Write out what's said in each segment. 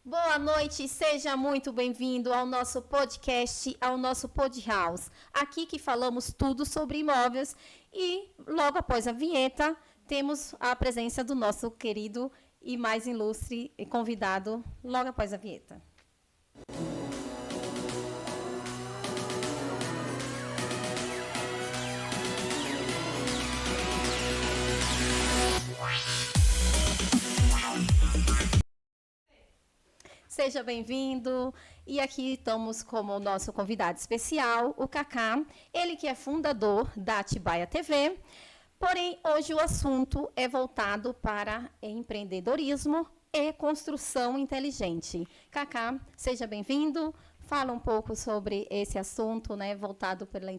Boa noite, seja muito bem-vindo ao nosso podcast, ao nosso Pod House. Aqui que falamos tudo sobre imóveis e logo após a vinheta temos a presença do nosso querido e mais ilustre convidado logo após a vinheta. Seja bem-vindo. E aqui estamos como o nosso convidado especial, o Kaká, ele que é fundador da Atibaia TV. Porém, hoje o assunto é voltado para empreendedorismo e construção inteligente. Kaká, seja bem-vindo. Fala um pouco sobre esse assunto, né, voltado pela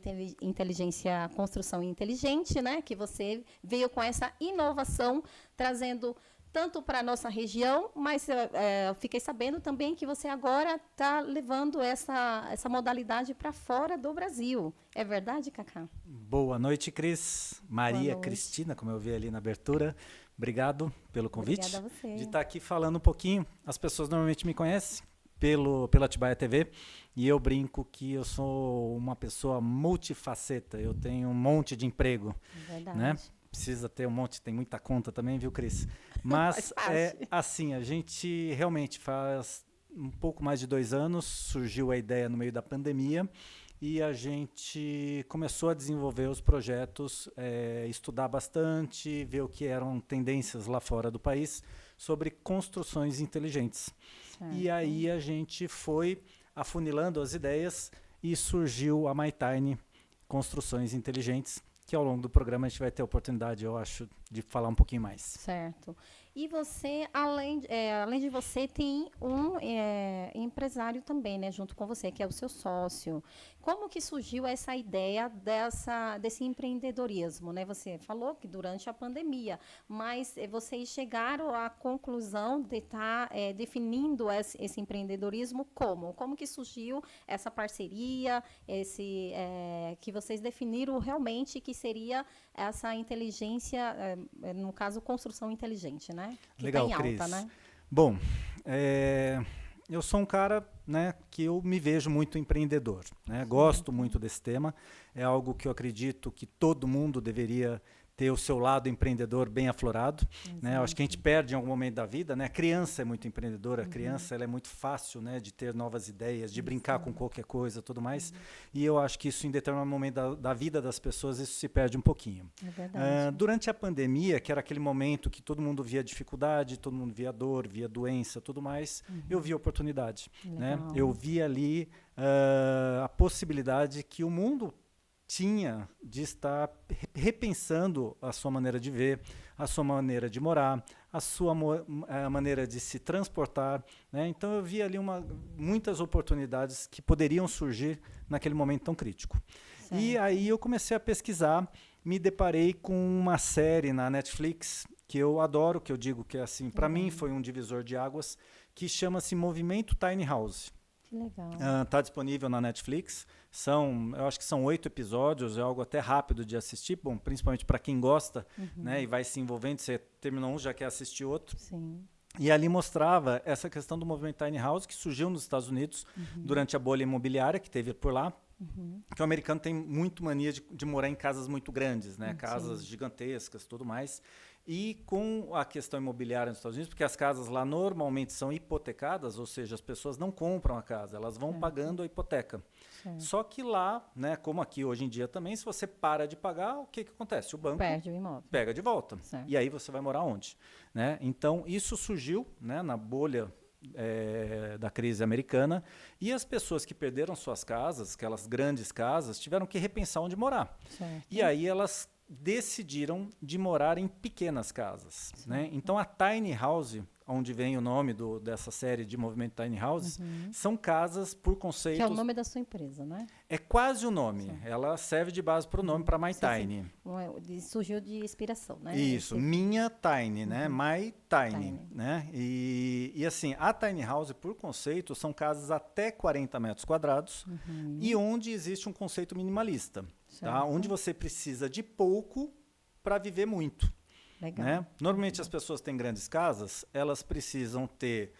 inteligência, construção inteligente, né, que você veio com essa inovação, trazendo tanto para a nossa região, mas eu fiquei sabendo também que você agora está levando essa modalidade para fora do Brasil. É verdade, Kaká? Boa noite, Cris. Maria Cristina, como eu vi ali na abertura. Obrigado pelo convite. Obrigada a você. De estar aqui falando um pouquinho. As pessoas normalmente me conhecem pela Atibaia TV e eu brinco que eu sou uma pessoa multifaceta. Eu tenho um monte de emprego. Verdade. Né? Precisa ter um monte, tem muita conta também, viu, Cris? Mas é assim, a gente realmente faz um pouco mais de 2 anos, surgiu a ideia no meio da pandemia e a gente começou a desenvolver os projetos, estudar bastante, ver o que eram tendências lá fora do país sobre construções inteligentes. Certo. E aí a gente foi afunilando as ideias e surgiu a MyTiny Construções Inteligentes, que ao longo do programa a gente vai ter a oportunidade, eu acho, de falar um pouquinho mais. Certo. E você, além de você, tem um empresário também, né, junto com você, que é o seu sócio. Como que surgiu essa ideia desse empreendedorismo, né? Você falou que durante a pandemia, mas vocês chegaram à conclusão de estar definindo esse empreendedorismo como? Como que surgiu essa parceria, que vocês definiram realmente que seria essa inteligência, no caso, construção inteligente, né? Que legal, tá em alta, Cris. Né? Bom, eu sou um cara, né, que eu me vejo muito empreendedor, né? Gosto muito desse tema, é algo que eu acredito que todo mundo deveria ter o seu lado empreendedor bem aflorado, né? Eu acho que a gente perde em algum momento da vida, né? A criança é muito empreendedora, a criança ela é muito fácil, né, de ter novas ideias, de brincar com qualquer coisa, tudo mais. E eu acho que isso em determinado momento da vida das pessoas isso se perde um pouquinho. É verdade. Durante a pandemia, que era aquele momento que todo mundo via dificuldade, todo mundo via dor, via doença, tudo mais, eu vi oportunidade, né? Eu vi ali a possibilidade que o mundo tinha de estar repensando a sua maneira de ver, a sua maneira de morar, a sua maneira de se transportar, né? Então eu vi ali muitas oportunidades que poderiam surgir naquele momento tão crítico. Certo. E aí eu comecei a pesquisar, me deparei com uma série na Netflix que eu adoro, que eu digo que assim, para mim foi um divisor de águas, que chama-se Movimento Tiny House. Que legal. Está disponível na Netflix. Eu acho que são 8 episódios, é algo até rápido de assistir, bom, principalmente para quem gosta, né, e vai se envolvendo, você terminou um, já quer assistir outro. Sim. E ali mostrava essa questão do movimento Tiny House, que surgiu nos Estados Unidos durante a bolha imobiliária que teve por lá. Que o americano tem muito mania de morar em casas muito grandes, né? Casas gigantescas, tudo mais. E com a questão imobiliária nos Estados Unidos, porque as casas lá normalmente são hipotecadas, ou seja, as pessoas não compram a casa, elas vão pagando a hipoteca. Só que lá, né, como aqui hoje em dia também, se você para de pagar, o que acontece? O banco perde o imóvel. Pega de volta. Certo. E aí você vai morar onde? Né? Então, isso surgiu, né, na bolha da crise americana, e as pessoas que perderam suas casas, aquelas grandes casas, tiveram que repensar onde morar. Certo. E aí elas decidiram de morar em pequenas casas, né? Então a Tiny House, onde vem o nome dessa série de Movimento Tiny House, são casas por conceitos... Que é o nome da sua empresa, né? É quase o nome. Sim. Ela serve de base para o nome, para MyTiny. Surgiu de inspiração, né? Isso, minha Tiny, né? MyTiny, né? E assim, a Tiny House, por conceito, são casas até 40 metros quadrados e onde existe um conceito minimalista. Tá? Onde você precisa de pouco para viver muito. Legal. Né? Normalmente as pessoas têm grandes casas, elas precisam ter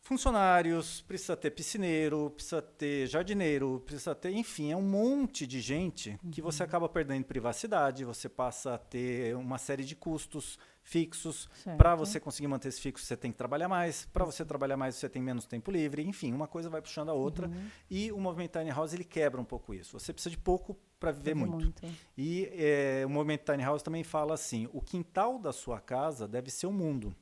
funcionários, precisa ter piscineiro, precisa ter jardineiro, precisa ter, enfim, é um monte de gente que você acaba perdendo privacidade, você passa a ter uma série de custos fixos. Para você conseguir manter esse fixo, você tem que trabalhar mais. Para você trabalhar mais, você tem menos tempo livre. Enfim, uma coisa vai puxando a outra. E o movimento Tiny House, ele quebra um pouco isso. Você precisa de pouco para viver muito. E o movimento Tiny House também fala assim, o quintal da sua casa deve ser o mundo.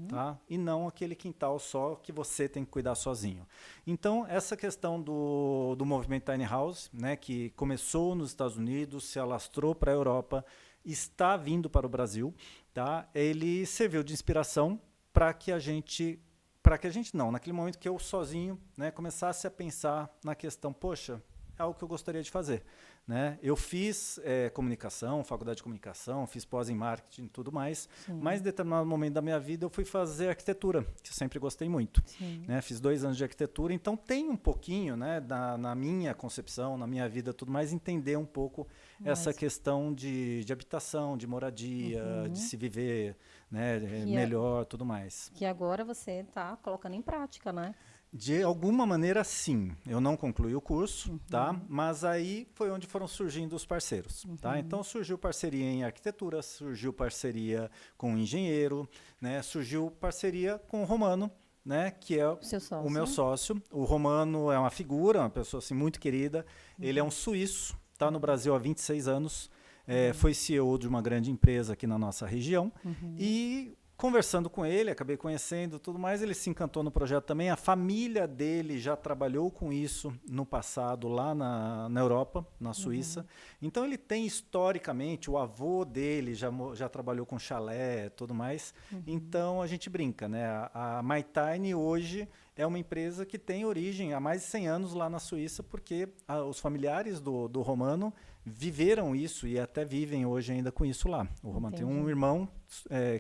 Tá? E não aquele quintal só que você tem que cuidar sozinho. Então, essa questão do movimento Tiny House, né, que começou nos Estados Unidos, se alastrou para a Europa, está vindo para o Brasil, tá? Ele serviu de inspiração para que a gente não, naquele momento que eu sozinho, né, começasse a pensar na questão, poxa, é algo que eu gostaria de fazer. Né? Eu fiz comunicação, faculdade de comunicação, fiz pós em marketing e tudo mais, mas em determinado momento da minha vida eu fui fazer arquitetura, que eu sempre gostei muito. Né? Fiz 2 anos de arquitetura, então tem um pouquinho, né, na minha concepção, na minha vida, tudo mais, entender um pouco essa questão de habitação, de moradia, de se viver, né, melhor, tudo mais. Que agora você está colocando em prática, né? De alguma maneira, sim. Eu não concluí o curso, tá? Mas aí foi onde foram surgindo os parceiros. Tá? Então, surgiu parceria em arquitetura, surgiu parceria com o engenheiro, né? Surgiu parceria com o Romano, né? Que é o meu sócio. O Romano é uma figura, uma pessoa assim, muito querida. Ele é um suíço, está no Brasil há 26 anos, foi CEO de uma grande empresa aqui na nossa região. E conversando com ele, acabei conhecendo tudo mais, ele se encantou no projeto também. A família dele já trabalhou com isso no passado lá na Europa, na Suíça. Então ele tem historicamente, o avô dele já trabalhou com chalé, tudo mais. Então a gente brinca, né? A MyTiny hoje é uma empresa que tem origem há mais de 100 anos lá na Suíça, porque os familiares do Romano viveram isso e até vivem hoje ainda com isso lá. O Romano tem um irmão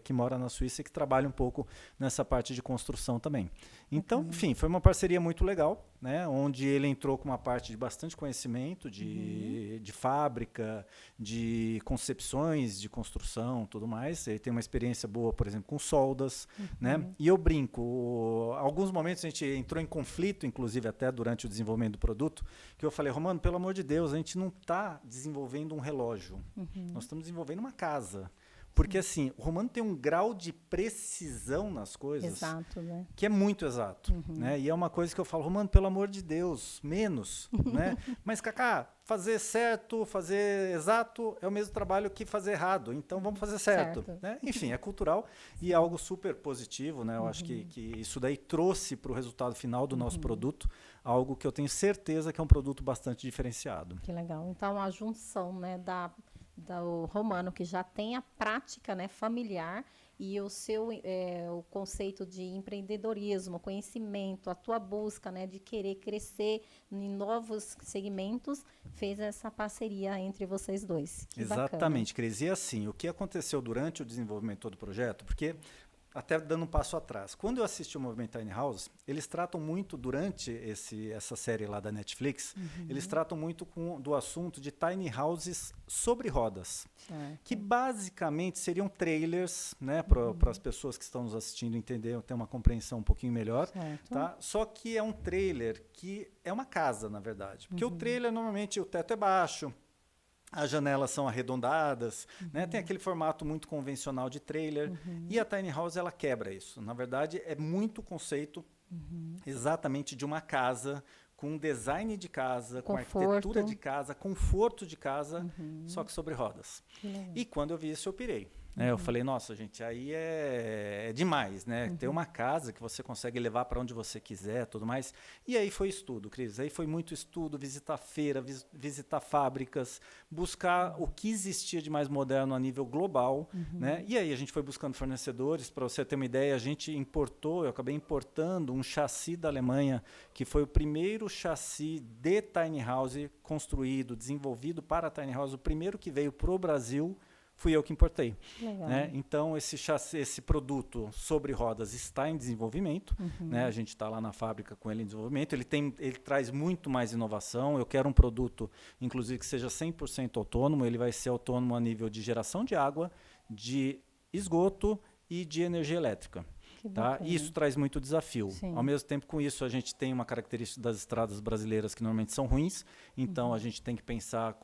que mora na Suíça e que trabalha um pouco nessa parte de construção também. Então, enfim, foi uma parceria muito legal, né, onde ele entrou com uma parte de bastante conhecimento de fábrica, de concepções de construção, tudo mais. Ele tem uma experiência boa, por exemplo, com soldas, né? E eu brinco, alguns momentos a gente entrou em conflito, inclusive até durante o desenvolvimento do produto, que eu falei, Romano, pelo amor de Deus, a gente não está desenvolvendo um relógio, nós estamos desenvolvendo uma casa. Porque, assim, o Romano tem um grau de precisão nas coisas né? que é muito exato. Né? E é uma coisa que eu falo, Romano, pelo amor de Deus, menos. Né? Mas, Cacá, fazer certo, fazer exato é o mesmo trabalho que fazer errado. Então, vamos fazer certo. Né? Enfim, é cultural e é algo super positivo. Né? Eu acho que isso daí trouxe para o resultado final do nosso produto algo que eu tenho certeza que é um produto bastante diferenciado. Que legal. Então, a junção, né, do Romano, que já tem a prática, né, familiar, e o seu o conceito de empreendedorismo, conhecimento, a tua busca, né, de querer crescer em novos segmentos, fez essa parceria entre vocês dois. Que exatamente, Cris. E assim, o que aconteceu durante o desenvolvimento todo do projeto, porque até dando um passo atrás. Quando eu assisti o Movimento Tiny House, eles tratam muito, durante essa série lá da Netflix, eles tratam muito do assunto de tiny houses sobre rodas, que basicamente seriam trailers, né, para as pessoas que estão nos assistindo entender, ter uma compreensão um pouquinho melhor. Tá? Só que é um trailer que é uma casa, na verdade. Porque o trailer, normalmente, o teto é baixo, as janelas são arredondadas, né? Tem aquele formato muito convencional de trailer. E a Tiny House, ela quebra isso. Na verdade, é muito conceito exatamente de uma casa, com design de casa, com arquitetura de casa, conforto de casa, só que sobre rodas. E quando eu vi isso, eu pirei. Eu falei, nossa, gente, aí é demais, né? Ter uma casa que você consegue levar para onde você quiser, tudo mais. E aí foi estudo, Cris. Aí foi muito estudo, visitar feira, visitar fábricas, buscar o que existia de mais moderno a nível global, né? E aí a gente foi buscando fornecedores. Para você ter uma ideia, a gente eu acabei importando um chassi da Alemanha, que foi o primeiro chassi de Tiny House construído, desenvolvido para a Tiny House, o primeiro que veio para o Brasil. Fui eu que importei. Né? Então, esse produto sobre rodas está em desenvolvimento. Né? A gente está lá na fábrica com ele em desenvolvimento. Ele traz muito mais inovação. Eu quero um produto, inclusive, que seja 100% autônomo. Ele vai ser autônomo a nível de geração de água, de esgoto e de energia elétrica. Tá? E isso traz muito desafio. Sim. Ao mesmo tempo, com isso, a gente tem uma característica das estradas brasileiras que normalmente são ruins, então a gente tem que pensar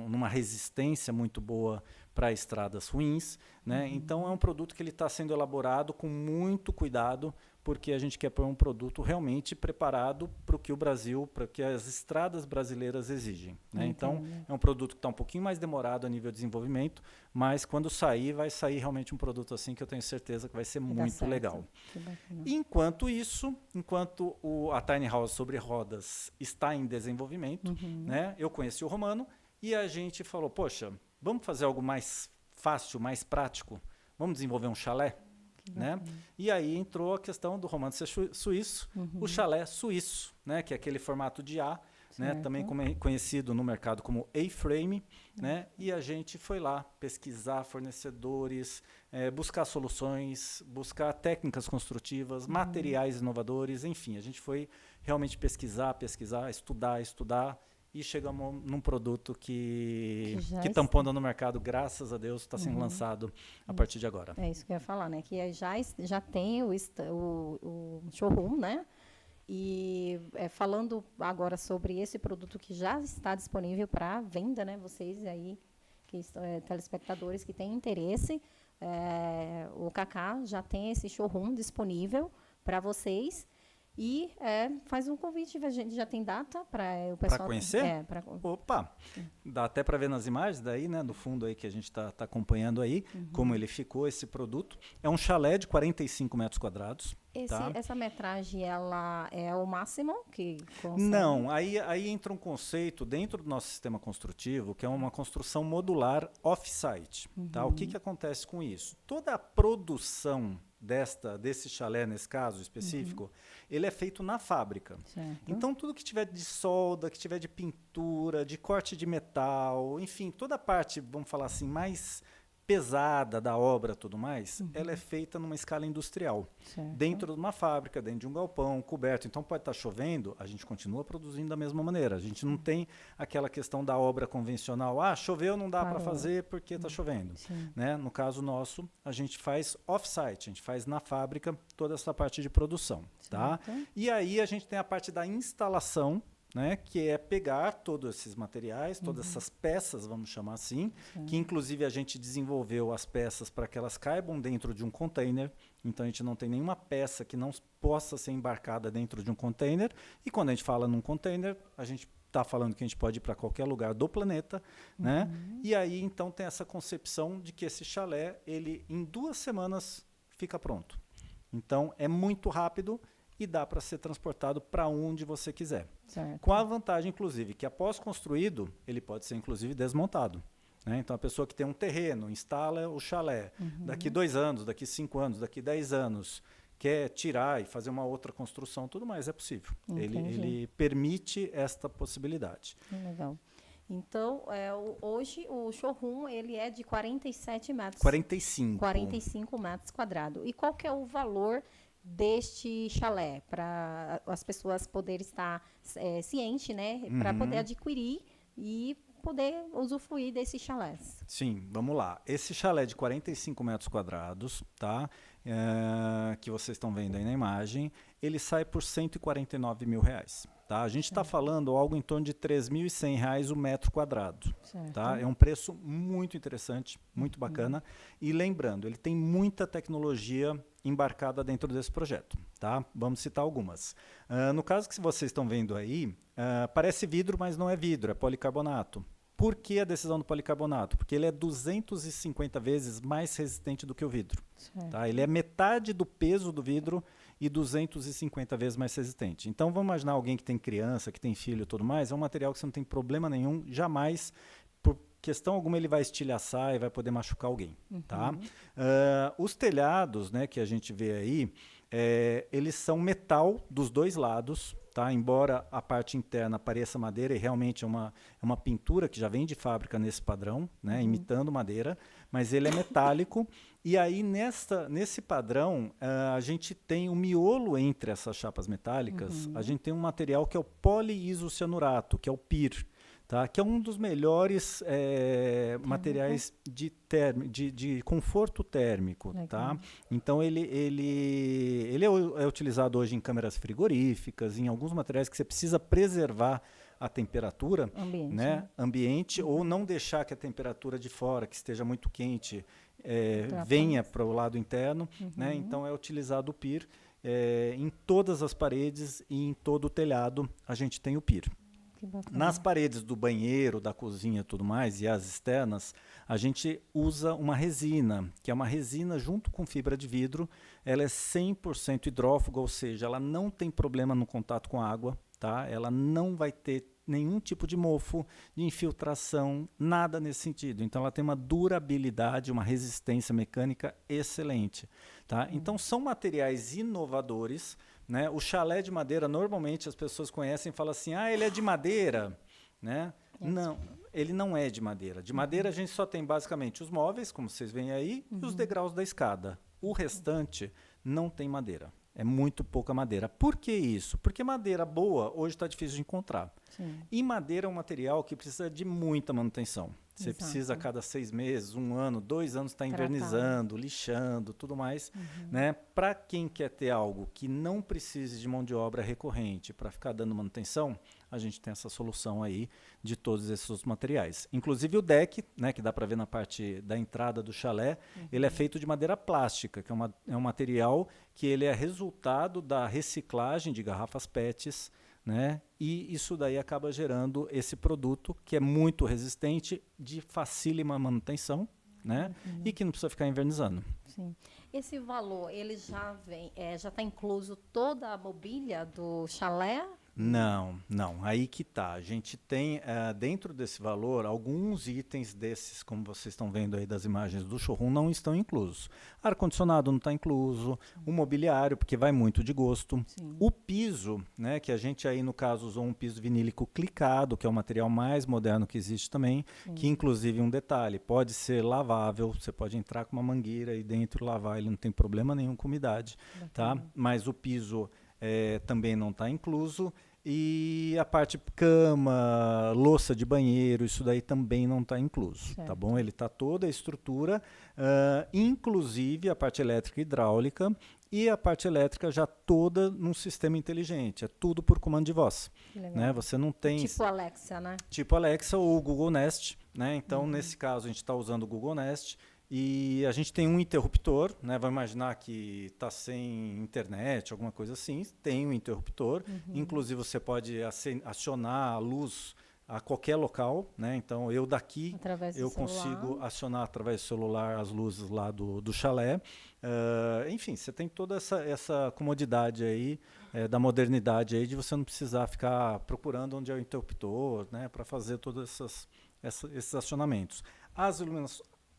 numa resistência muito boa para estradas ruins, né? Então é um produto que ele está sendo elaborado com muito cuidado, porque a gente quer pôr um produto realmente preparado para o que o Brasil, para o que as estradas brasileiras exigem, né? Então é um produto que está um pouquinho mais demorado a nível de desenvolvimento, mas quando sair, vai sair realmente um produto assim que eu tenho certeza que vai ser muito legal. Enquanto isso, a Tiny House sobre rodas está em desenvolvimento, né? Eu conheci o Romano e a gente falou, poxa, vamos fazer algo mais fácil, mais prático? Vamos desenvolver um chalé? Né? E aí entrou a questão do Romano ser suíço, o chalé suíço, né? Que é aquele formato de A, né? Também conhecido no mercado como A-frame, né? E a gente foi lá pesquisar fornecedores, buscar soluções, buscar técnicas construtivas, materiais inovadores, enfim, a gente foi realmente pesquisar, estudar e chegamos num produto que tampando no mercado, graças a Deus, está sendo lançado a partir de agora. É isso que eu ia falar, né? Que já tem o showroom, né? E falando agora sobre esse produto que já está disponível para venda, né? Vocês aí, telespectadores que têm interesse, o Kaká já tem esse showroom disponível para vocês. E faz um convite, a gente já tem data para o pessoal... Para conhecer? Opa! Dá até para ver nas imagens daí, né, no fundo aí que a gente está acompanhando aí, como ele ficou esse produto. É um chalé de 45 metros quadrados. Essa metragem, ela é o máximo que consegue? Não, aí entra um conceito dentro do nosso sistema construtivo, que é uma construção modular off-site. Tá? O que acontece com isso? Toda a produção desse chalé, nesse caso específico, ele é feito na fábrica. Certo. Então, tudo que tiver de solda, que tiver de pintura, de corte de metal, enfim, toda a parte, vamos falar assim, mais pesada da obra e tudo mais, ela é feita numa escala industrial. Certo. Dentro de uma fábrica, dentro de um galpão, coberto. Então, pode estar chovendo, a gente continua produzindo da mesma maneira. A gente não tem aquela questão da obra convencional. Choveu, não dá para fazer porque está chovendo. Né? No caso nosso, a gente faz off-site, a gente faz na fábrica toda essa parte de produção. Tá? E aí a gente tem a parte da instalação, né, que é pegar todos esses materiais, todas essas peças, vamos chamar assim, que inclusive a gente desenvolveu as peças para que elas caibam dentro de um container. Então a gente não tem nenhuma peça que não possa ser embarcada dentro de um container. E quando a gente fala num container, a gente está falando que a gente pode ir para qualquer lugar do planeta, né? E aí então tem essa concepção de que esse chalé, ele em 2 semanas fica pronto. Então é muito rápido e dá para ser transportado para onde você quiser. Certo. Com a vantagem, inclusive, que após construído, ele pode ser, inclusive, desmontado. Né? Então, a pessoa que tem um terreno, instala o chalé, daqui 2 anos, daqui 5 anos, daqui 10 anos, quer tirar e fazer uma outra construção, tudo mais é possível. Ele permite esta possibilidade. Legal. Então, hoje o showroom ele é de 47 metros. 45 metros quadrados. E qual que é o valor deste chalé, para as pessoas poderem estar cientes, né, para poder adquirir e poder usufruir desses chalés? Sim, vamos lá. Esse chalé de 45 metros quadrados, tá? Que vocês estão vendo aí na imagem, ele sai por R$149 mil. Tá? A gente está falando algo em torno de R$3.100 o metro quadrado. Tá? É um preço muito interessante, muito bacana. E lembrando, ele tem muita tecnologia embarcada dentro desse projeto. Tá? Vamos citar algumas. No caso que vocês estão vendo aí, parece vidro, mas não é vidro, é policarbonato. Por que a decisão do policarbonato? Porque ele é 250 vezes mais resistente do que o vidro. Tá? Ele é metade do peso do vidro e 250 vezes mais resistente. Então, vamos imaginar alguém que tem criança, que tem filho e tudo mais, é um material que você não tem problema nenhum, jamais, por questão alguma, ele vai estilhaçar e vai poder machucar alguém. Tá? Os telhados, né, que a gente vê aí, eles são metal dos 2 lados, tá? Embora a parte interna pareça madeira, e realmente é uma pintura que já vem de fábrica nesse padrão, né? Imitando madeira, mas ele é metálico. E aí, nesse padrão, a gente tem o miolo entre essas chapas metálicas, a gente tem um material que é o poliisocianurato, que é o PIR. tá? Que é um dos melhores materiais de conforto térmico. Tá? Então, ele é utilizado hoje em câmeras frigoríficas, em alguns materiais que você precisa preservar a temperatura ambiente ou não deixar que a temperatura de fora, que esteja muito quente, venha para o lado interno. Né? Então, é utilizado o PIR. Em todas as paredes e em todo o telhado, a gente tem o PIR. Nas paredes do banheiro, da cozinha e tudo mais, e as externas, a gente usa uma resina, que é uma resina junto com fibra de vidro. Ela é 100% hidrófuga, ou seja, ela não tem problema no contato com a água. Tá? Ela não vai ter nenhum tipo de mofo, de infiltração, nada nesse sentido. Então, ela tem uma durabilidade, uma resistência mecânica excelente. Tá? Então, são materiais inovadores. Né? O chalé de madeira, normalmente, as pessoas conhecem e falam assim, ele é de madeira. Né? Não, ele não é de madeira. De madeira, a gente só tem, basicamente, os móveis, como vocês veem aí, e os degraus da escada. O restante não tem madeira. É muito pouca madeira. Por que isso? Porque madeira boa hoje está difícil de encontrar. Sim. E madeira é um material que precisa de muita manutenção. Você precisa a cada 6 meses, 1 ano, 2 anos estar invernizando, lixando, tudo mais. Né? Para quem quer ter algo que não precise de mão de obra recorrente para ficar dando manutenção, a gente tem essa solução aí de todos esses materiais. Inclusive o deck, né, que dá para ver na parte da entrada do chalé, ele é feito de madeira plástica, que é um material que ele é resultado da reciclagem de garrafas PETs, né? E isso daí acaba gerando esse produto que é muito resistente, de facílima manutenção, né? E que não precisa ficar invernizando. Sim. Esse valor, ele já vem, já está incluso toda a mobília do chalé? Não. Aí que tá. A gente tem dentro desse valor alguns itens desses, como vocês estão vendo aí das imagens do showroom, não estão inclusos. Ar-condicionado não está incluso, o mobiliário, porque vai muito de gosto. Sim. O piso, né, que a gente aí no caso usou um piso vinílico clicado, que é o material mais moderno que existe também, que inclusive um detalhe, pode ser lavável, você pode entrar com uma mangueira aí dentro e lavar, ele não tem problema nenhum com umidade, tá? Mas o piso também não está incluso. E a parte cama, louça de banheiro, isso daí também não está incluso, tá bom? Ele está toda a estrutura, inclusive a parte elétrica e hidráulica, e a parte elétrica já toda num sistema inteligente, é tudo por comando de voz. Né? Você não tem... Tipo Alexa, né? Tipo Alexa ou Google Nest, né? Então, nesse caso, a gente está usando o Google Nest. E a gente tem um interruptor, né? Vamos imaginar que está sem internet, alguma coisa assim, tem um interruptor. Inclusive, você pode acionar a luz a qualquer local, né? Então, eu daqui, eu consigo acionar através do celular as luzes lá do chalé. Enfim, você tem toda essa comodidade aí, da modernidade aí, de você não precisar ficar procurando onde é o interruptor, né? Para fazer todos esses acionamentos.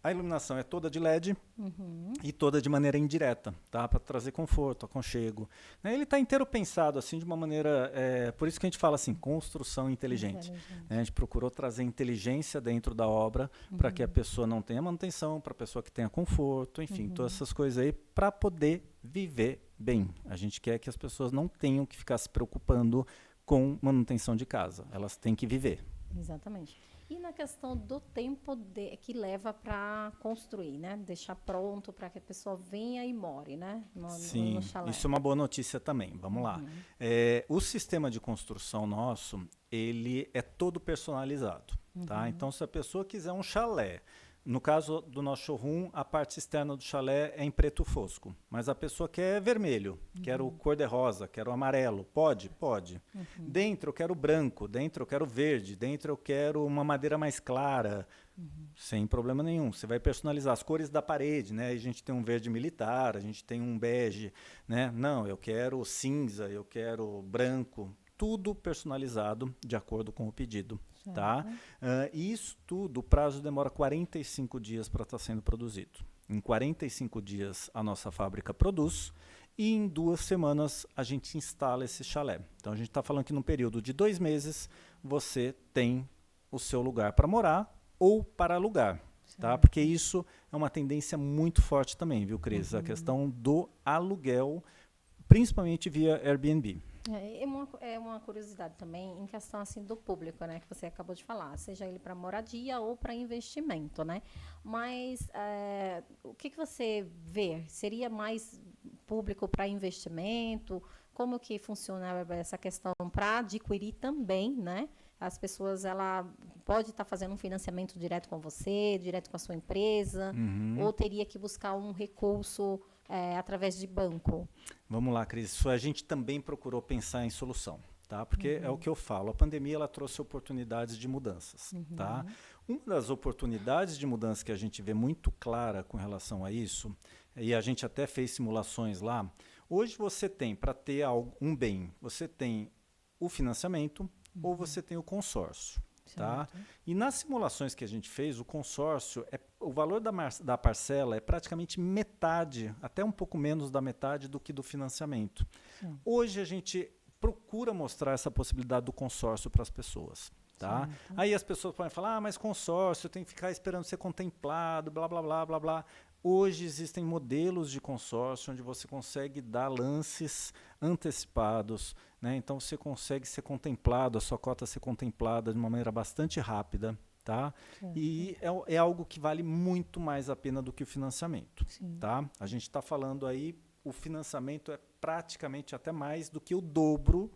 A iluminação é toda de LED e toda de maneira indireta, tá? Para trazer conforto, aconchego. Né? Ele está inteiro pensado assim de uma maneira... por isso que a gente fala assim, construção inteligente. Né? A gente procurou trazer inteligência dentro da obra para que a pessoa não tenha manutenção, para a pessoa que tenha conforto, enfim, todas essas coisas aí para poder viver bem. A gente quer que as pessoas não tenham que ficar se preocupando com manutenção de casa. Elas têm que viver. Exatamente. E na questão do tempo que leva para construir, né? Deixar pronto para que a pessoa venha e more, né? Sim, no chalé. Isso é uma boa notícia também. Vamos lá. O sistema de construção nosso, ele é todo personalizado. Tá? Então, se a pessoa quiser um chalé, no caso do nosso showroom, a parte externa do chalé é em preto fosco. Mas a pessoa quer vermelho, quero cor-de-rosa, quero amarelo. Pode? Pode. Dentro eu quero branco, dentro eu quero verde, dentro eu quero uma madeira mais clara. Sem problema nenhum. Você vai personalizar as cores da parede, né? A gente tem um verde militar, a gente tem um bege, né? Não, eu quero cinza, eu quero branco. Tudo personalizado de acordo com o pedido. Tá? E isso tudo, o prazo demora 45 dias para estar sendo produzido. Em 45 dias a nossa fábrica produz e em 2 semanas a gente instala esse chalé. Então a gente está falando que num período de 2 meses você tem o seu lugar para morar ou para alugar. Tá? Porque isso é uma tendência muito forte também, viu, Cris? A questão do aluguel, principalmente via Airbnb. É uma curiosidade também em questão assim do público, né, que você acabou de falar, seja ele para moradia ou para investimento, né? Mas o que você vê? Seria mais público para investimento? Como que funciona essa questão para adquirir também, né? As pessoas, ela pode estar fazendo um financiamento direto com você, direto com a sua empresa, ou teria que buscar um recurso através de banco? Vamos lá, Cris. Isso a gente também procurou pensar em solução, tá? Porque é o que eu falo, a pandemia ela trouxe oportunidades de mudanças, tá? Uma das oportunidades de mudança que a gente vê muito clara com relação a isso, e a gente até fez simulações lá, hoje você tem, para ter um bem, você tem o financiamento ou você tem o consórcio. Tá? E nas simulações que a gente fez, o consórcio, o valor da parcela é praticamente metade, até um pouco menos da metade do que do financiamento. Hoje a gente procura mostrar essa possibilidade do consórcio para as pessoas. Tá? Aí as pessoas podem falar, mas consórcio, tem que ficar esperando ser contemplado, blá, blá, blá, blá, blá. Hoje existem modelos de consórcio onde você consegue dar lances antecipados, né? Então você consegue ser contemplado, a sua cota ser contemplada de uma maneira bastante rápida, tá? E é algo que vale muito mais a pena do que o financiamento, tá? A gente está falando aí, o financiamento é praticamente até mais do que o dobro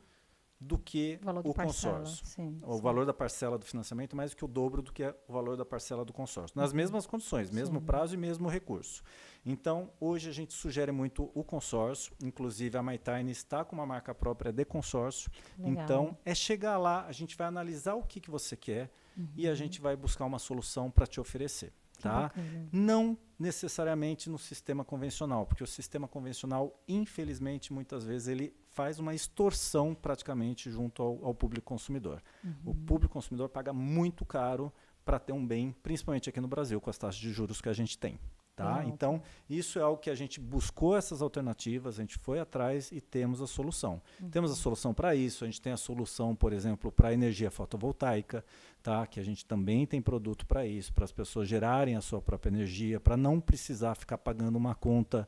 do que o consórcio. O valor da parcela do financiamento é mais do que o dobro do que o valor da parcela do consórcio. Nas mesmas condições, mesmo prazo e mesmo recurso. Então, hoje a gente sugere muito o consórcio, inclusive a MyTiny está com uma marca própria de consórcio. Legal. Então, é chegar lá, a gente vai analisar o que você quer e a gente vai buscar uma solução para te oferecer. Tá? Não necessariamente no sistema convencional, porque o sistema convencional, infelizmente, muitas vezes ele faz uma extorsão praticamente junto ao público consumidor. O público consumidor paga muito caro para ter um bem, principalmente aqui no Brasil, com as taxas de juros que a gente tem. Tá? Então, isso é algo que a gente buscou essas alternativas, a gente foi atrás e temos a solução. Temos a solução para isso, a gente tem a solução, por exemplo, para a energia fotovoltaica, tá? Que a gente também tem produto para isso, para as pessoas gerarem a sua própria energia, para não precisar ficar pagando uma conta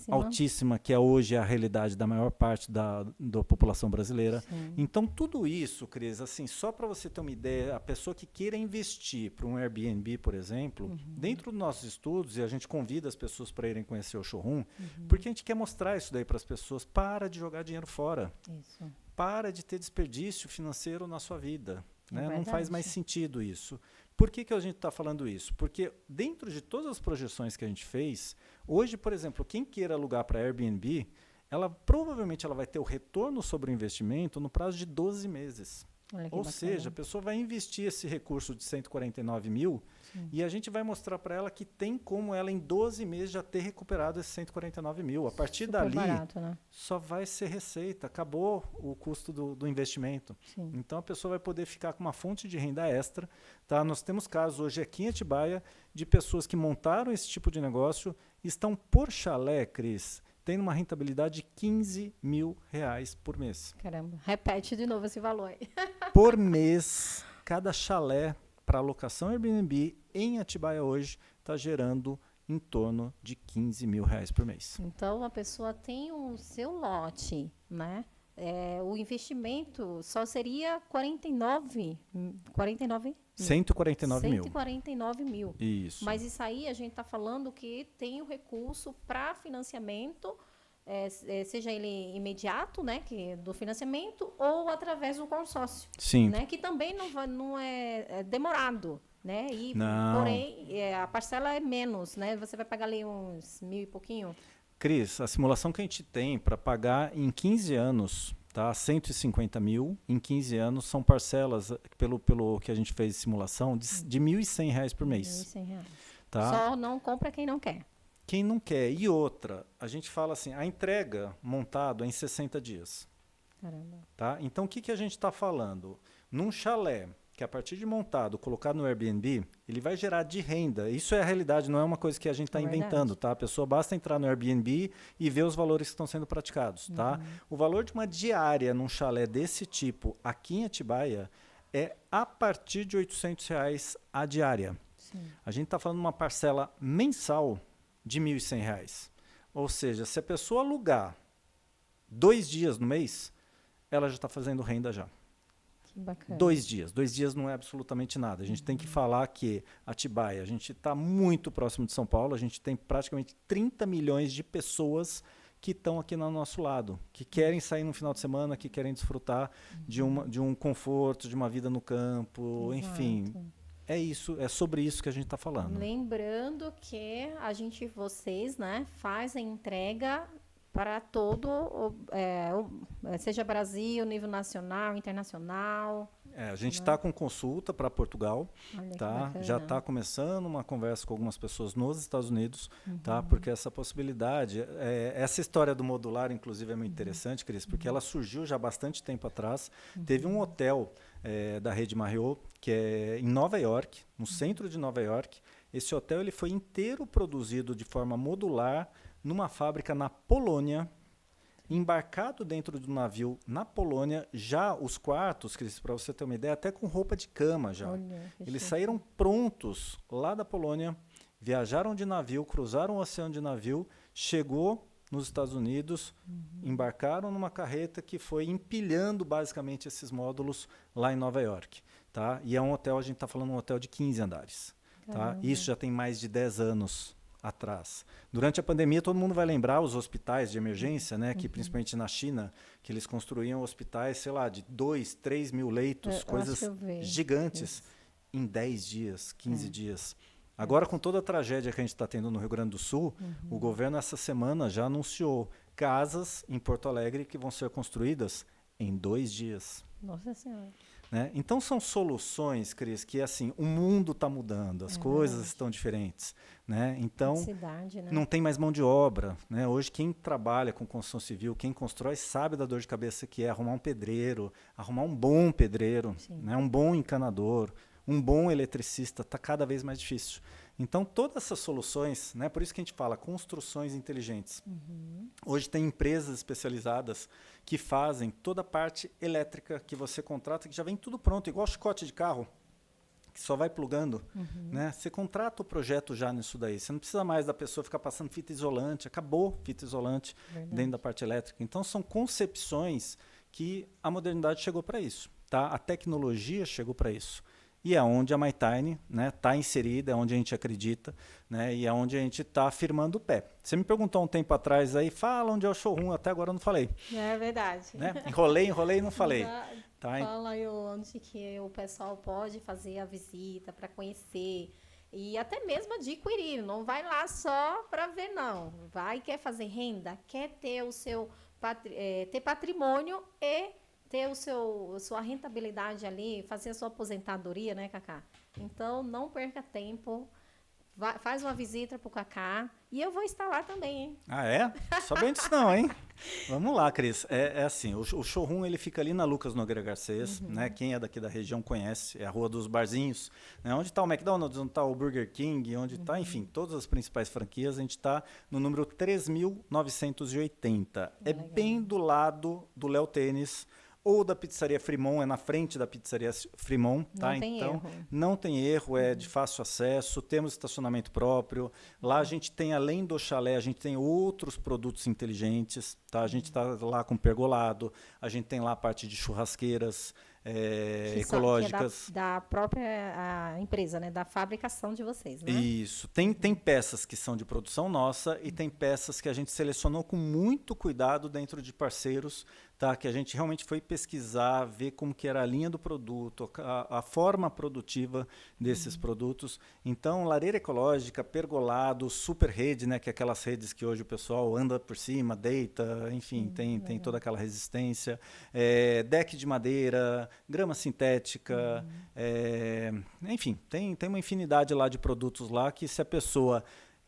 altíssima, que é hoje a realidade da maior parte da população brasileira. Então, tudo isso, Cris, assim, só para você ter uma ideia, a pessoa que queira investir para um Airbnb, por exemplo, dentro dos nossos estudos, e a gente convida as pessoas para irem conhecer o showroom, porque a gente quer mostrar isso daí para as pessoas, para de jogar dinheiro fora. Para de ter desperdício financeiro na sua vida. Né? Não faz mais sentido isso. Por que a gente está falando isso? Porque dentro de todas as projeções que a gente fez, hoje, por exemplo, quem queira alugar para Airbnb, provavelmente ela vai ter o retorno sobre o investimento no prazo de 12 meses. Ou seja, a pessoa vai investir esse recurso de 149 mil e a gente vai mostrar para ela que tem como ela em 12 meses já ter recuperado esses 149 mil. A partir dali, barato, né? Só vai ser receita, acabou o custo do investimento. Então a pessoa vai poder ficar com uma fonte de renda extra. Tá? Nós temos casos hoje aqui em Atibaia de pessoas que montaram esse tipo de negócio, estão por chalé, Cris, tem uma rentabilidade de 15 mil reais por mês. Caramba, repete de novo esse valor aí. Por mês, cada chalé para locação Airbnb em Atibaia hoje está gerando em torno de 15 mil reais por mês. Então, a pessoa tem o seu lote, né? O investimento só seria 149 mil. Isso. Mas isso aí a gente está falando que tem o recurso para financiamento, seja ele imediato, né, que do financiamento, ou através do consórcio. Sim. Né, que também não é demorado. Né? Porém, a parcela é menos, né? Você vai pagar ali uns 1.000 e pouquinho. Cris, a simulação que a gente tem para pagar em 15 anos, tá? 150 mil em 15 anos são parcelas, pelo que a gente fez de simulação, de R$ 1.100 por mês. R$ 1.100. Tá? Só não compra quem não quer. Quem não quer. E outra, a gente fala assim, a entrega montado é em 60 dias. Caramba. Tá? Então, o que a gente está falando? Num chalé, que a partir de montado, colocado no Airbnb, ele vai gerar de renda. Isso é a realidade, não é uma coisa que a gente está inventando, tá? A pessoa basta entrar no Airbnb e ver os valores que estão sendo praticados, tá? O valor de uma diária num chalé desse tipo aqui em Atibaia é a partir de R$ 800 reais a diária. Sim. A gente está falando de uma parcela mensal de R$ 1.100. Ou seja, se a pessoa alugar 2 dias no mês, ela já está fazendo renda já. Que bacana. 2 dias. 2 dias não é absolutamente nada. A gente tem que falar que Atibaia, a gente está muito próximo de São Paulo, a gente tem praticamente 30 milhões de pessoas que estão aqui no nosso lado, que querem sair no final de semana, que querem desfrutar de um conforto, de uma vida no campo, enfim. É isso, é sobre isso que a gente está falando. Lembrando que vocês, né, faz a entrega para todo, seja Brasil, nível nacional, internacional. A gente está com consulta para Portugal, tá? Já está começando uma conversa com algumas pessoas nos Estados Unidos, tá? Porque essa possibilidade, essa história do modular, inclusive, é muito interessante, Cris, porque ela surgiu já há bastante tempo atrás. Teve um hotel da rede Marriott, que é em Nova York, no centro de Nova York. Esse hotel ele foi inteiro produzido de forma modular numa fábrica na Polônia, embarcado dentro do navio na Polônia, já os quartos, Cris, para você ter uma ideia, até com roupa de cama já. Eles saíram prontos lá da Polônia, viajaram de navio, cruzaram o oceano de navio, chegou nos Estados Unidos, embarcaram numa carreta que foi empilhando basicamente esses módulos lá em Nova York. Tá? E é um hotel, a gente está falando de um hotel de 15 andares. Tá? Isso já tem mais de 10 anos atrás. Durante a pandemia, todo mundo vai lembrar os hospitais de emergência, né, que principalmente na China, que eles construíam hospitais, sei lá, de 2, 3 mil leitos, coisas gigantes, em 10 dias, 15 dias. Agora, com toda a tragédia que a gente está tendo no Rio Grande do Sul, o governo essa semana já anunciou casas em Porto Alegre que vão ser construídas em 2 dias. Nossa Senhora. Né? Então são soluções, Cris, que assim, o mundo está mudando, as coisas estão diferentes. Né? Então, não tem mais mão de obra. Né? Hoje, quem trabalha com construção civil, quem constrói, sabe da dor de cabeça que é arrumar um pedreiro, arrumar um bom pedreiro, né? Um bom encanador, um bom eletricista, está cada vez mais difícil. Então, todas essas soluções, né, por isso que a gente fala construções inteligentes. Hoje tem empresas especializadas que fazem toda a parte elétrica que você contrata, que já vem tudo pronto, igual chicote de carro, que só vai plugando. Né? Você contrata o projeto já nisso daí. Você não precisa mais da pessoa ficar passando fita isolante. Acabou fita isolante dentro da parte elétrica. Então, são concepções que a modernidade chegou para isso. Tá? A tecnologia chegou para isso. E é onde a MyTiny está inserida, é onde a gente acredita, né, e é onde a gente está firmando o pé. Você me perguntou um tempo atrás, aí, fala onde é o showroom, até agora eu não falei. É verdade. Né? Enrolei e não falei. Tá? Fala aí onde que o pessoal pode fazer a visita para conhecer e até mesmo adquirir. Não vai lá só para ver, não. Vai, quer fazer renda, quer ter o seu ter patrimônio e ter sua rentabilidade ali, fazer a sua aposentadoria, né, Cacá? Então, não perca tempo, faz uma visita pro Cacá e eu vou estar lá também, hein? Ah, é? Somente isso não, hein? Vamos lá, Cris. É assim, o showroom ele fica ali na Lucas Nogueira Garcês, né? Quem é daqui da região conhece, é a Rua dos Barzinhos, né? Onde está o McDonald's, onde está o Burger King, onde está, enfim, todas as principais franquias, a gente está no número 3.980. É bem do lado do Léo Tênis, ou da pizzaria Fremont, é na frente da pizzaria Fremont, tá? Então, não tem erro, é de fácil acesso, temos estacionamento próprio. Lá a gente tem, além do chalé, a gente tem outros produtos inteligentes, tá? A gente está lá com pergolado, a gente tem lá a parte de churrasqueiras ecológicas. Que é da própria empresa, né? Da fabricação de vocês, né? Isso. Tem peças que são de produção nossa e tem peças que a gente selecionou com muito cuidado dentro de parceiros, tá? Que a gente realmente foi pesquisar, ver como que era a linha do produto, a forma produtiva desses produtos. Então, lareira ecológica, pergolado, super rede, né? Que é aquelas redes que hoje o pessoal anda por cima, deita, enfim, tem toda aquela resistência. Deck de madeira, grama sintética, enfim, tem uma infinidade lá de produtos lá que se a pessoa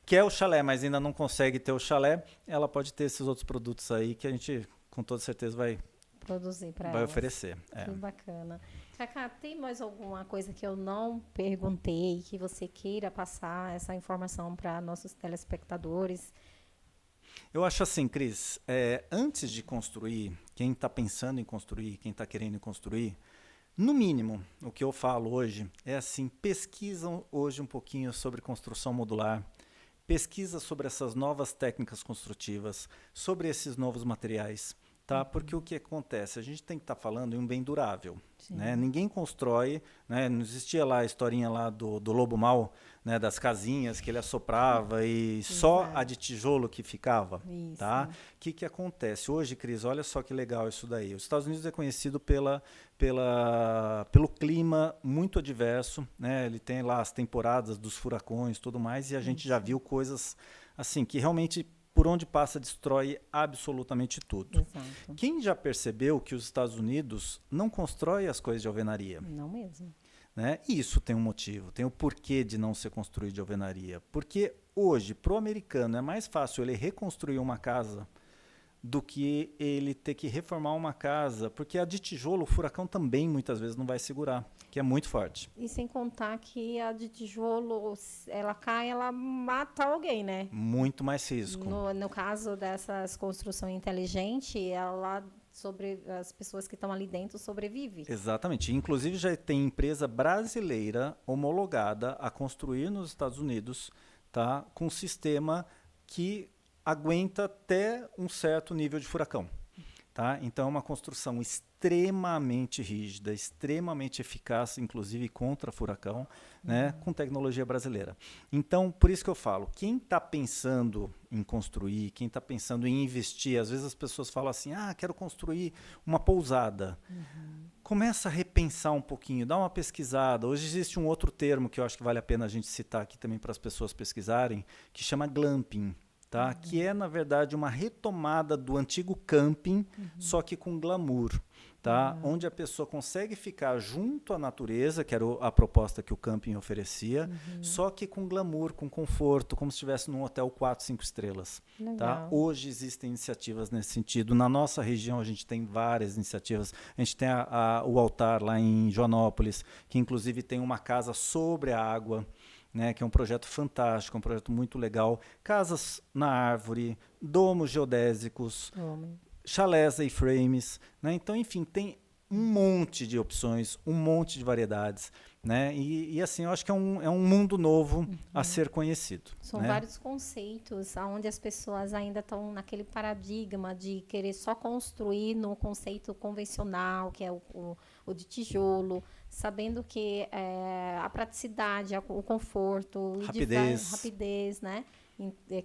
quer o chalé, mas ainda não consegue ter o chalé, ela pode ter esses outros produtos aí que a gente com toda certeza vai produzir para vai oferecer. Que bacana. Cacá, tem mais alguma coisa que eu não perguntei que você queira passar essa informação para nossos telespectadores? Eu acho assim, Cris, antes de construir, quem está pensando em construir, quem está querendo construir, no mínimo, o que eu falo hoje é assim, pesquisam hoje um pouquinho sobre construção modular, pesquisa sobre essas novas técnicas construtivas, sobre esses novos materiais. tá? Porque o que acontece? A gente tem que estar falando em um bem durável, né? Ninguém constrói, né? Não existia lá a historinha lá do lobo mau, né? Das casinhas que ele assoprava e só a de tijolo que ficava, tá? O que acontece? Hoje, Cris, olha só que legal isso daí. Os Estados Unidos é conhecido pelo clima muito adverso, né? Ele tem lá as temporadas dos furacões, tudo mais, e a gente já viu coisas assim que realmente por onde passa destrói absolutamente tudo. Exato. Quem já percebeu que os Estados Unidos não constrói as coisas de alvenaria? Não mesmo. Né? E isso tem um motivo, tem o porquê de não ser construído de alvenaria. Porque hoje, para o americano, é mais fácil ele reconstruir uma casa do que ele ter que reformar uma casa, porque a de tijolo, o furacão também muitas vezes não vai segurar, que é muito forte. E sem contar que a de tijolo, ela cai, ela mata alguém, né? Muito mais risco. No caso dessas construções inteligentes, as pessoas que estão ali dentro sobrevivem. Exatamente. Inclusive já tem empresa brasileira homologada a construir nos Estados Unidos, tá, com um sistema que aguenta até um certo nível de furacão. Tá? Então é uma construção extremamente rígida, extremamente eficaz, inclusive contra furacão, né, com tecnologia brasileira. Então, por isso que eu falo, quem está pensando em construir, quem está pensando em investir, às vezes as pessoas falam assim, quero construir uma pousada. Começa a repensar um pouquinho, dá uma pesquisada. Hoje existe um outro termo que eu acho que vale a pena a gente citar aqui também para as pessoas pesquisarem, que chama glamping. Tá? Que é, na verdade, uma retomada do antigo camping, só que com glamour. Tá? Onde a pessoa consegue ficar junto à natureza, que era a proposta que o camping oferecia, só que com glamour, com conforto, como se estivesse num hotel 4, 5 estrelas. Tá? Hoje existem iniciativas nesse sentido. Na nossa região, a gente tem várias iniciativas. A gente tem o Altar lá em Joanópolis, que inclusive tem uma casa sobre a água, né, que é um projeto fantástico, um projeto muito legal. Casas na árvore, domos geodésicos, chalés A-frames, né? Então, enfim, tem um monte de opções, um monte de variedades, né? E assim, eu acho que é um mundo novo a ser conhecido. São vários conceitos onde as pessoas ainda estão naquele paradigma de querer só construir no conceito convencional, que é o de tijolo, sabendo que a praticidade, o conforto, rapidez, né?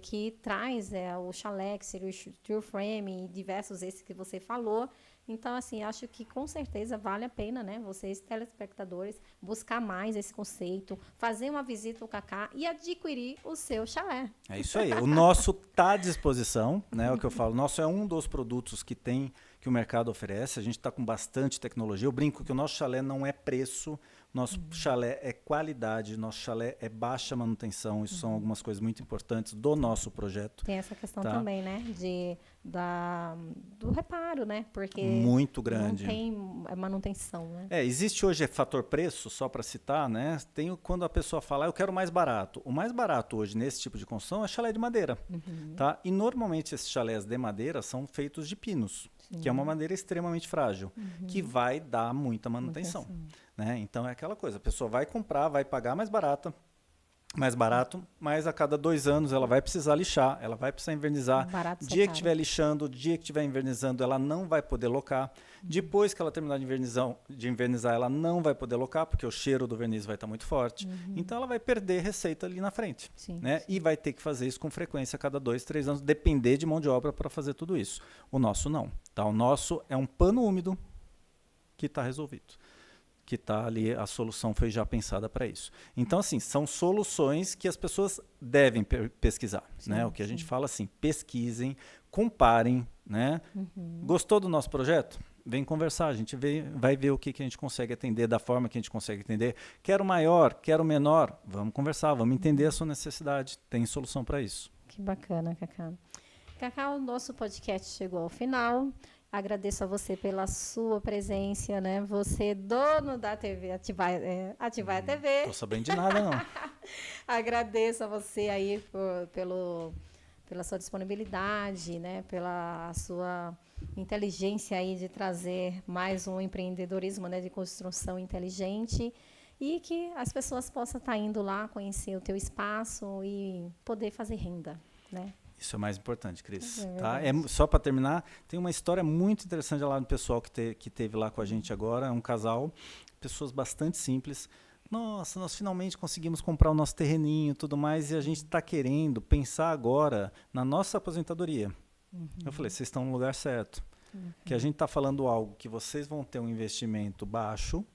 Que traz o chalé, que seria o steel frame, e diversos esses que você falou. Então, assim, acho que com certeza vale a pena, né? Vocês, telespectadores, buscar mais esse conceito, fazer uma visita ao Cacá e adquirir o seu chalé. É isso aí. O nosso está à disposição, né? É o que eu falo. O nosso é um dos produtos que o mercado oferece. A gente está com bastante tecnologia. Eu brinco que o nosso chalé não é preço, nosso chalé é qualidade, nosso chalé é baixa manutenção. Isso são algumas coisas muito importantes do nosso projeto. Tem essa questão também, né? Do reparo, né? Porque muito grande. Não tem manutenção, né? Existe hoje fator preço, só para citar, né? Tem quando a pessoa fala, eu quero mais barato. O mais barato hoje nesse tipo de construção é chalé de madeira. Tá? E normalmente esses chalés de madeira são feitos de pinos, que é uma madeira extremamente frágil, que vai dar muita manutenção. Né? Então é aquela coisa, a pessoa vai comprar, vai pagar mais barato, mas a cada 2 anos ela vai precisar lixar, ela vai precisar invernizar. Dia que estiver lixando, dia que estiver invernizando, ela não vai poder locar. Depois que ela terminar de invernizar, ela não vai poder locar, porque o cheiro do verniz vai estar muito forte. Então ela vai perder receita ali na frente. Né? E vai ter que fazer isso com frequência a cada 2, 3 anos, depender de mão de obra para fazer tudo isso. O nosso não. Tá? O nosso é um pano úmido que está resolvido. Que está ali, a solução foi já pensada para isso. Então, assim, são soluções que as pessoas devem pesquisar, né? O que a gente fala assim, pesquisem, comparem, né? Gostou do nosso projeto? Vem conversar, a gente vai ver o que a gente consegue atender, da forma que a gente consegue atender. Quero maior, quero menor, vamos conversar, vamos entender a sua necessidade, tem solução para isso. Que bacana, Cacá. Cacá, o nosso podcast chegou ao final. Agradeço a você pela sua presença, né? Você, dono da TV Atibaia TV. Não estou sabendo de nada, não. Agradeço a você aí pela sua disponibilidade, né? Pela sua inteligência aí de trazer mais um empreendedorismo, né? De construção inteligente e que as pessoas possam estar indo lá, conhecer o teu espaço e poder fazer renda, né? Isso é mais importante, Cris. É Tá? verdade. Só para terminar, tem uma história muito interessante lá do pessoal que teve lá com a gente agora, é um casal, pessoas bastante simples. Nossa, nós finalmente conseguimos comprar o nosso terreninho e tudo mais, e a gente está querendo pensar agora na nossa aposentadoria. Eu falei, vocês estão no lugar certo. Que a gente está falando algo que vocês vão ter um investimento baixo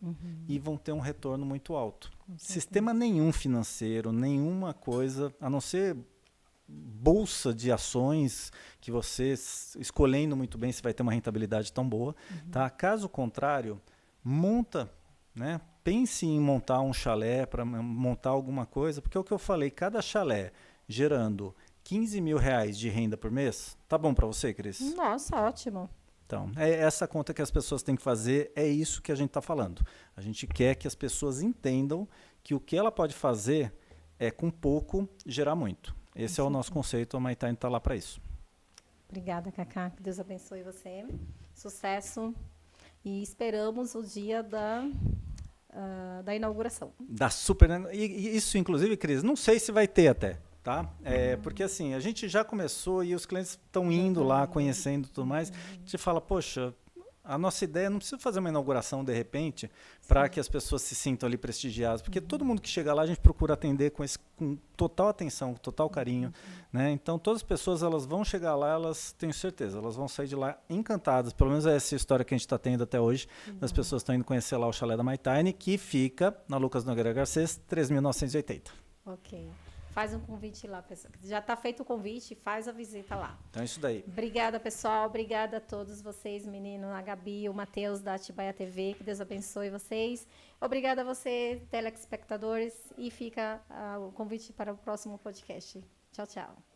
e vão ter um retorno muito alto. Sistema nenhum financeiro, nenhuma coisa, a não ser bolsa de ações que você, escolhendo muito bem, se vai ter uma rentabilidade tão boa. Tá? Caso contrário, monta, né? Pense em montar um chalé, para montar alguma coisa, porque é o que eu falei, cada chalé gerando 15 mil reais de renda por mês, tá bom para você, Cris? Nossa, ótimo. Então, é essa conta que as pessoas têm que fazer, é isso que a gente está falando. A gente quer que as pessoas entendam que o que ela pode fazer é, com pouco, gerar muito. Esse é o nosso conceito, a MyTime está lá para isso. Obrigada, Cacá. Que Deus abençoe você. Sucesso. E esperamos o dia da inauguração. Da super. E isso, inclusive, Cris, não sei se vai ter até. Tá? Porque assim, a gente já começou e os clientes estão indo lá, conhecendo e tudo mais. A gente fala, poxa, a nossa ideia não precisa fazer uma inauguração de repente para que as pessoas se sintam ali prestigiadas, porque todo mundo que chega lá a gente procura atender com total atenção, com total carinho, né? Então todas as pessoas elas vão chegar lá, elas tenho certeza, elas vão sair de lá encantadas, pelo menos é essa história que a gente está tendo até hoje, as pessoas estão indo conhecer lá o chalé da MyTime, que fica na Lucas Nogueira Garcês, 3.980. Ok. Faz um convite lá, pessoal. Já está feito o convite, faz a visita lá. Então é isso daí. Obrigada, pessoal. Obrigada a todos vocês, menino, a Gabi, o Matheus da Atibaia TV. Que Deus abençoe vocês. Obrigada a você, telespectadores. E fica o convite para o próximo podcast. Tchau, tchau.